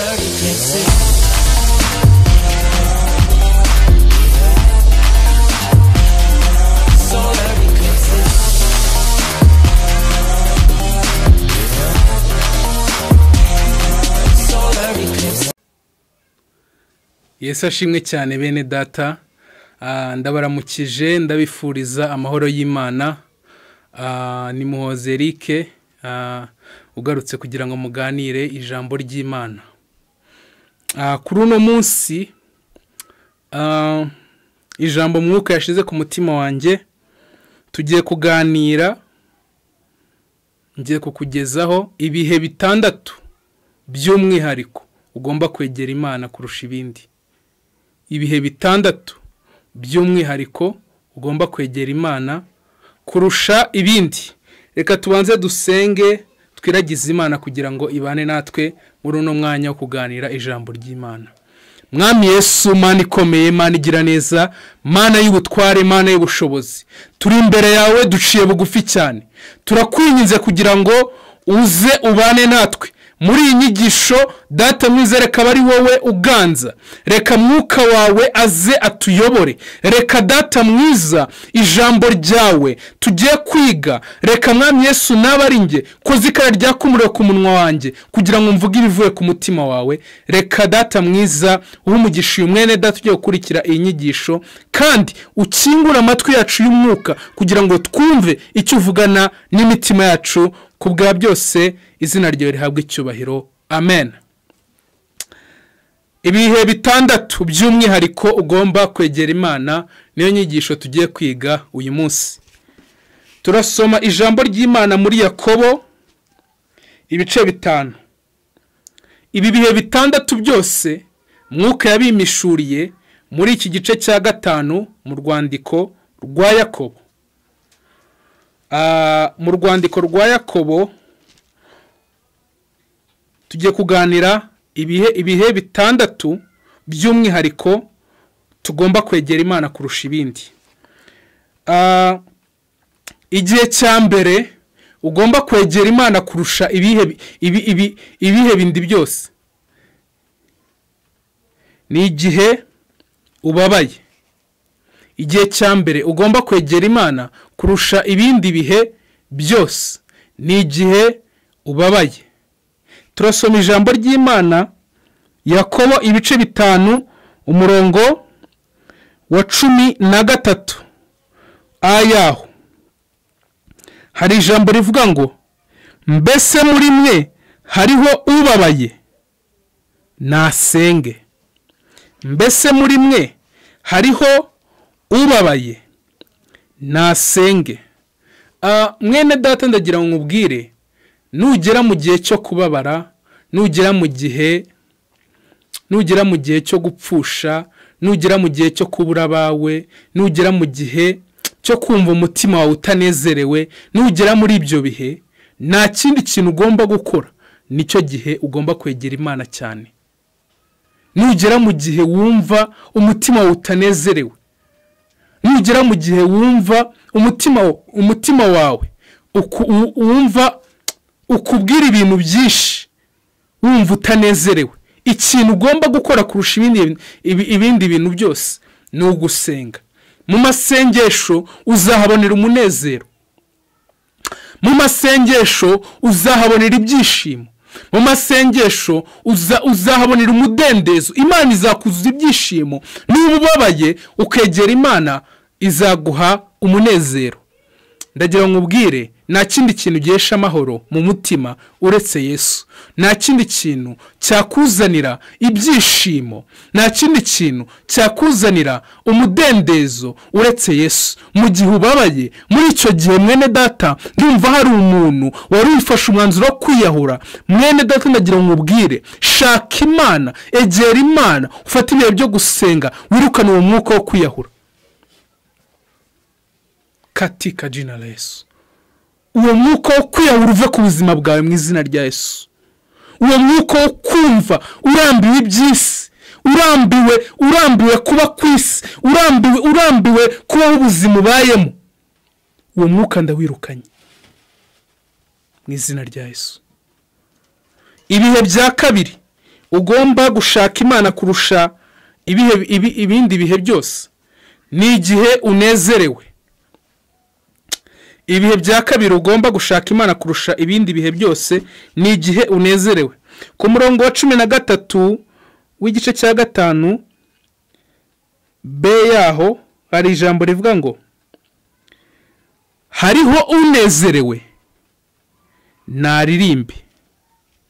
solar eclipse. Solar eclipse. Solar eclipse. Yesu ashimwe cyane bene data. Ndabaramukije ndabifuriza amahoro y'Imana. Ni Muhoze Eric ugarutse kugira ngo muganire ijambo ry'Imana. Kuri uno munsi ijambo mwuka yashize ku mutima wanjye, tugiye kuganira, ngiye kukugezaho ibihe bitandatu by'umwihariko ugomba kwegera Imana kurusha ibindi. Ibihe bitandatu by'umwihariko ugomba kwegera Imana kurusha ibindi. Reka tubanze dusenge, twiragize Imana kugira ngo ibane natwe muri uno mwanya wo kuganira ijambo ry'Imana. Mwami Yesu, Mana ikomeye, Mana igira neza, Mana y'ubutware, Mana y'ubushobozi, turi imbere yawe duciye bugufi cyane. Turakwinginze kugira ngo uze ubane natwe muri iyi nyigisho. Data mwiza, reka bari wowe uganza, reka mwuka wawe aze atuyobore. Reka Data mwiza, ijambo ryawe tugiye kwiga, reka Mwami Yesu naba ari nge koza ikara ryakumurira ku munwa wanjye kugira ngo mvuge ibivuye ku mutima wawe. Reka Data mwiza uhe umugisha uyu mwene Data ugiye gukurikira iyi nyigisho, kandi ukingura amatwi yacu y'umwuka kugira ngo twumve icyo uvugana n'imitima yacu. Kubwa byose izina ryawe rihabwe icyubahiro, amen. Ibihe bitandatu by'umwihariko ugomba kwegera Imana niyo nyigisho tugiye kwiga uyu munsi. Turasoma ijambo ry'Imana muri Yakobo ibice 5. Ibi bihe bitandatu byose mwuka yabimishuriye muri iki gice cya 5 mu rwandiko rwa Yakobo. Mu rwandiko rwa Yakobo tugiye kuganira ibihe bitandatu by'umwihariko tugomba kwegera Imana kurusha ibindi. Igihe cya mbere ugomba kwegera Imana kurusha ibihe bindi byose ni igihe ubabaye. Igihe cya mbere ugomba kwegera Imana kurusha ibindi bihe byose ni igihe ubabaye. Turasoma ijambo ry'Imana Yakobo ibice 5 umurongo wa 13 ayaho. Hari ijambo rivuga ngo, mbese muri mwe hariho ubabaye nasenge. Mbese muri mwe hariho ubabaye nasenge. Mwene Data ndagira ngo nkubwire, nugera mu gihe cyo kubabara, nugera mu gihe cyo gupfusha, nugera mu gihe cyo kubura abawe, nugera mu gihe cyo kumva umutima wawe utanezerewe, nugera muri ibyo bihe, nta kindi kintu ugomba gukora, nicyo gihe ugomba kwegera Imana cyane. Nugera mu gihe wumva umutima wawe utanezerewe, nugera mu gihe wumva umutima wawe wumva ukubwira ibintu byinshi, wumva utanezerewe, ikintu ugomba gukora kurusha ibindi bintu byose ni ugusenga. Mu masengesho uzahabonera umunezero, mu masengesho uzahabonera ibyishimo, mu masengesho uzahabonera umudendezo. Imana izakuzuza ibyishimo. Niba ubabaye ukegera Imana, izaguha umunezero. Ndagira ngo nkubwire, nta kindi kintu gihesha amahoro mu mutima uretse Yesu. Nta kindi kintu cyakuzanira ibyishimo, nta kindi kintu cyakuzanira umudendezo uretse Yesu. Mu gihe ubabaye, muri icyo gihe mwene Data, ndumva hari umuntu wari wifashe umwanzuro wo kwiyahura. Mwene Data ndagira ngo nkubwire, shaka Imana, egera Imana, ufate ibihe byo gusenga, wirukane uwo mwuka wo kwiyahura katika jina la Yesu. Uwo mwuka wo kwiyahura uve ku buzima bwawe mu izina rya Yesu. Uwo mwuka wo kumva urambiwe iby'isi, urambiwe kuba kwisi, urambiwe kuba ubuzima ubayemo, uwo mwuka ndawirukanye mu izina rya Yesu. Ibihe bya kabiri ugomba gushaka Imana kurusha ibindi bihe byose ni igihe unezerewe. Ibihe bya kabiri ugomba gushaka Imana kurusha ibindi bihe byose ni igihe unezerewe. Ku murongo wa 13 w'igice cya 5 B yaho hari ijambo rivuga ngo hariho unezerewe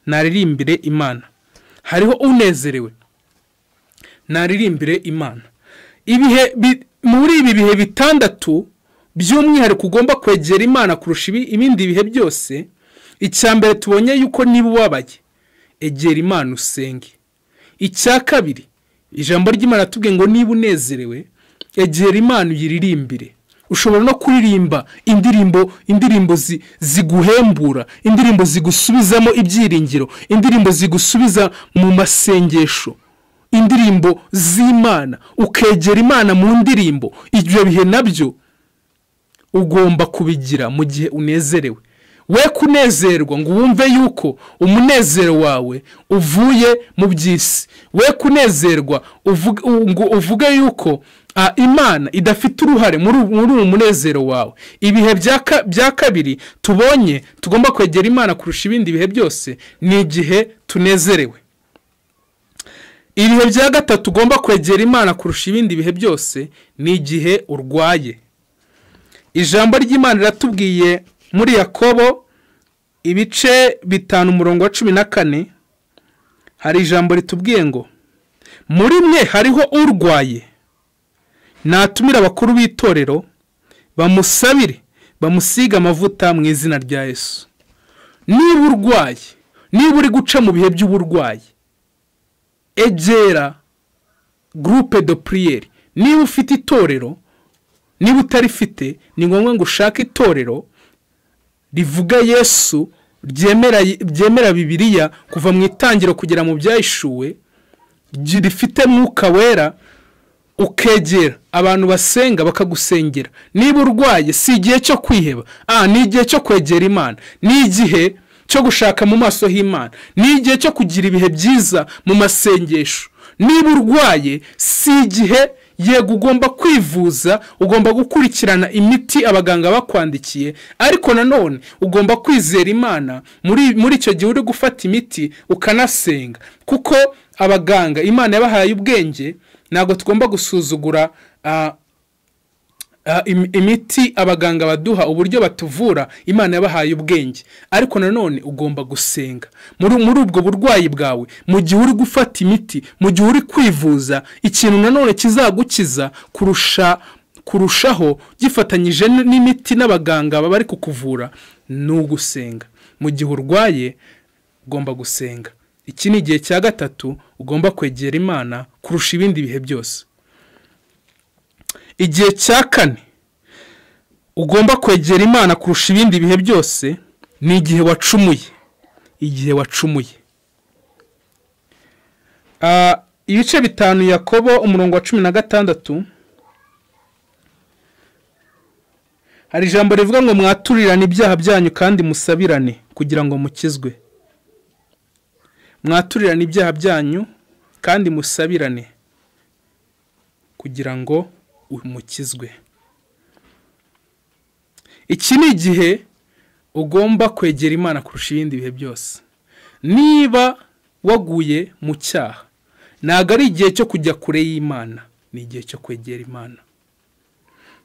naririmbire Imana. Hariho unezerewe naririmbire Imana. Muri ibi bihe bitandatu by'umwihariko ugomba kwegera Imana kurusha ibindi bihe byose. Icya mbere tubonye yuko niba ubabaye egera Imana usenge. Icya kabiri ijambo ry'Imana tubwiye ngo niba unezerewe egera Imana uyiririmbire. Ushobora no kuririmba indirimbo ziguhembura, indirimbo zigusubizamo ibyiringiro, indirimbo zigusubiza mu masengesho, indirimbo z'Imana, ukegera Imana mu ndirimbo. Ibyo bihe nabyo ugomba kubigira mu gihe unezerewe. We kunezerwa ngo wumve yuko umunezero wawe uvuye mu by'isi. We kunezerwa uvuge yuko Imana idafite uruhare muri umunezero wawe. Ibihe bya kabiri tubonye tugomba kwegera Imana kurusha ibindi bihe byose ni igihe tunezerewe. Ibihe bya gatatu ugomba kwegera Imana kurusha ibindi bihe byose ni igihe urwaye. Ijambo ry'Imana riratubwiye muri Yakobo ibice 5 umurongo wa 14 hari ijambo ritubwiye ngo muri mwe hariho urwaye, natumira abakuru b'itorero bamusabire bamusiga amavuta mu izina rya Yesu. Niba urwaye, niba uri guca mu bihe by'uburwayi, egera groupe de prière. Niba ufite itorero, niba utarifite ni ngombwa ngo ushake itorero rivuga Yesu, ryemera Bibiliya kuva mu itangiro kugera mu byahishuwe, rifite Mwuka Wera, ukegera abantu basenga bakagusengera. Niba urwaye si igihe cyo kwiheba, ni igihe cyo kwegera Imana, ni igihe cyo gushaka mu maso h'Imana, ni igihe cyo kugira ibihe byiza mu masengesho. Niba urwaye si igihe yego ugomba kwivuza, ugomba gukurikirana imiti abaganga bakwandikiye, ariko nanone ugomba kwizera Imana muri icyo gihe uri gufata imiti ukanasenga, kuko abaganga Imana yabahaye ubwenge. Ntabwo tugomba gusuzugura imiti abaganga baduha, uburyo batuvura. Imana yabahaye ubwenge, ariko nanone ugomba gusenga muri ubwo burwayi bwawe. Mu gihe uri gufata imiti, mu gihe uri kwivuza, ikintu nanone kizagukiza kurushaho gifatanyije n'imiti n'abaganga bari kukuvura ni ugusenga. Mu gihe urwaye ugomba gusenga. Iki ni igihe cya gatatu ugomba kwegera Imana kurusha ibindi bihe byose. Igihe cya kane ugomba kwegera Imana kurusha ibindi bihe byose ni igihe wacumuye. Igihe wacumuye. Ibice 5 Yakobo umurongo wa 16 hari ijambo rivuga ngo mwaturirane ibyaha byanyu kandi musabirane kugira ngo mukizwe. Mwaturirane ibyaha byanyu kandi musabirane kugira ngo umukizwe. Iki ni igihe ugomba kwegera Imana kurusha ibindi bihe byose. Niba waguye mu cyaha, ntabwo ari igihe cyo kujya kure y'Imana, ni igihe cyo kwegera Imana.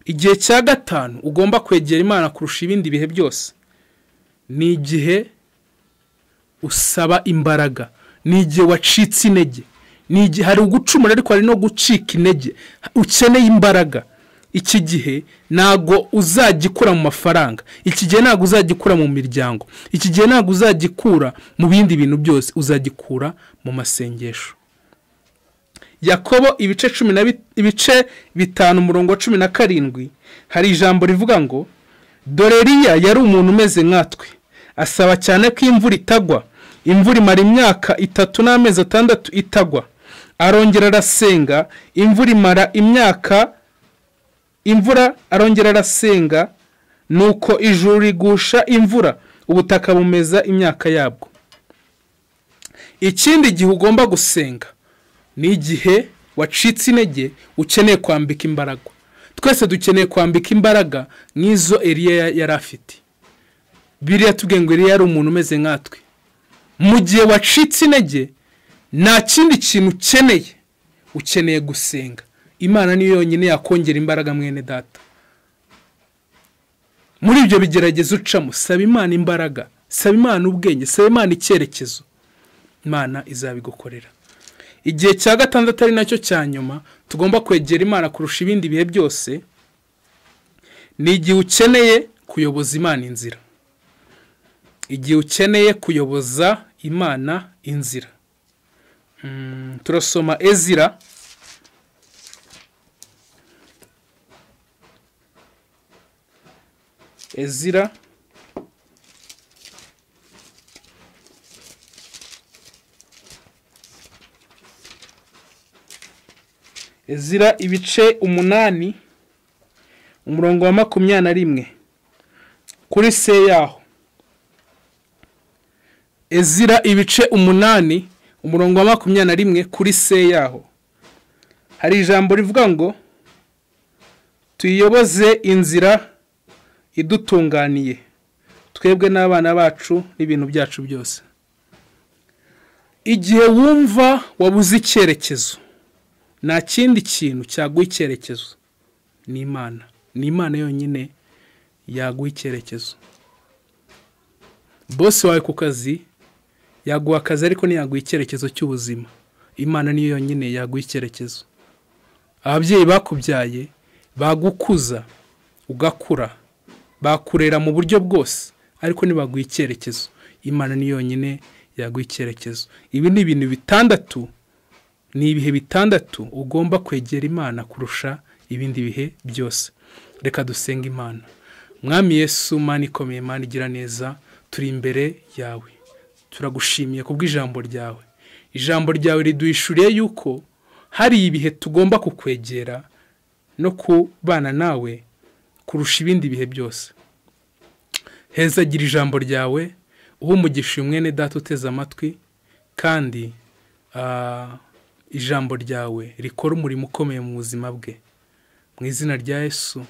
Igihe cya gatanu ugomba kwegera Imana kurusha ibindi bihe byose ni igihe usaba imbaraga, ni igihe wacitse intege, ni igihe hari ugucumura ariko hari no gucika intege, ukeneye imbaraga. Iki gihe ntago uzagikura mu mafaranga, iki gihe ntago uzagikura mu miryango, iki gihe ntago uzagikura mu bindi bintu byose, uzagikura mu masengesho. Yakobo ibice 5 umurongo wa 17 hari ijambo rivuga ngo dore Eliya yari umuntu umeze nkatwe, asaba cyane ko imvura itagwa. Imvura imara imyaka 3 n'amezi 6 itagwa. Arongera arasenga, imvura imara arongera arasenga, nuko ijuru rigusha imvura, ubutaka bumeza imyaka yabwo. ikindi gihe ugomba gusenga ni igihe wacitse intege ukeneye kwambika imbaraga. Twese dukeneye kwambika imbaraga nk'izo Eliya yari afite. Biriya tubwiye ngo Eliya yari umuntu umeze nkatwe. Mu gihe wacitse intege nta kindi kintu ukeneye gusenga. Imana niyo yonyine yakongera imbaraga mwene data. Muri ibyo bigerageza ucamo, saba Imana imbaraga, saba Imana ubwenge, saba Imana icyerekezo. Imana izabigukorera. Igihe cya gatandatu ari nacyo cya nyuma tugomba kwegera Imana kurusha ibindi bihe byose, ni igihe ukeneye kuyoboza Imana inzira. Igihe ukeneye kuyoboza Imana inzira. Turasoma Ezira ibice 8 umurongo wa 21 kuri se yaho. Ezira ibice 8 umurongo wa 21 kuri se yaho. Hari ijambo rivuga ngo tuyiyoboze inzira idutunganiye twebwe n'abana bacu n'ibintu byacu byose. Igihe wumva wabuze icyerekezo, nta kindi kintu cyaguha icyerekezo ni Imana. Ni Imana yonyine yaguha icyerekezo. Bosi wawe ku kazi yaguha akazi ariko ntiyaguha icyerekezo cy'ubuzima. Imana niyo yonyine yaguha icyerekezo. Ababyeyi bakubyaye bagukuza ugakura, bakurera mu buryo bwose ariko ntibaguha icyerekezo. Imana niyo yonyine yaguha icyerekezo. Ibi ni ibintu bitandatu, ni ibihe bitandatu ugomba kwegera Imana kurusha ibindi bihe byose. Reka dusenga Imana. Mwami Yesu, Mana ikomeye, Mana igira neza, turi imbere yawe. Turagushimiye kubw'ijambo ryawe. Ijambo ryawe riduhishuriye yuko hari ibihe tugomba kukwegera no kubana nawe kurusha ibindi bihe byose. Hezagira ijambo ryawe, uha umugisha mwene data uteze amatwi, kandi ijambo ryawe rikora umurimo ukomeye mu buzima bwe. Mu izina rya Yesu,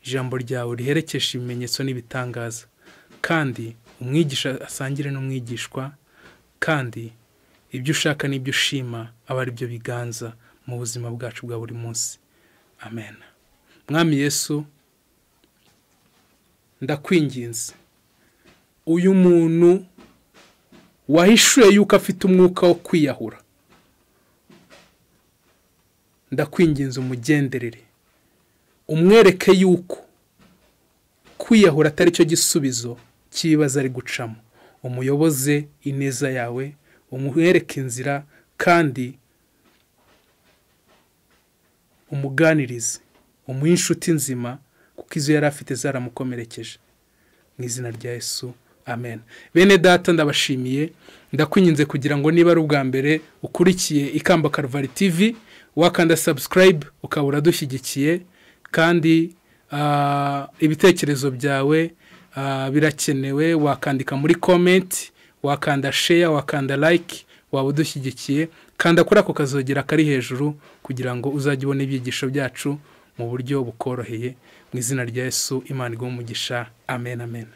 ijambo ryawe riherekesha ibimenyetso n'ibitangaza, kandi umwigisha asangire n'umwigishwa, kandi ibyo ushaka n'ibyo ushima aba ari byo biganza mu buzima bwacu bwa buri munsi. Amen. Mwami Yesu, ndakwinginze, uyu muntu wahishuye yuko afite umwuka wo kwiyahura, ndakwinginze umugenderere, umwereke yuko kwiyahura atari cyo gisubizo cy'ibibazo ari gucamo. Umuyoboze ineza yawe, umwereke inzira, kandi umuganirize, umuhe inshuti nzima, kuko izo yari afite zaramukomerekeje. Mu izina rya Yesu, amen. Bene data, ndabashimiye, ndakwinginze kugira ngo niba ari ubwa mbere ukurikiye Ikamba Calvary TV, wakanda subscribe ukabura dushyigikiye, kandi ibitekerezo byawe birakenewe. Wakandika muri comment, wakanda share, wakanda like, waba udushyigikiye. Kanda kuri ako kazogera kari hejuru kugira ngo uzajye ubona ibyigisho byacu mu buryo bukoroheye. Mu izina rya Yesu, Imana iguhe umugisha. Amen, amen.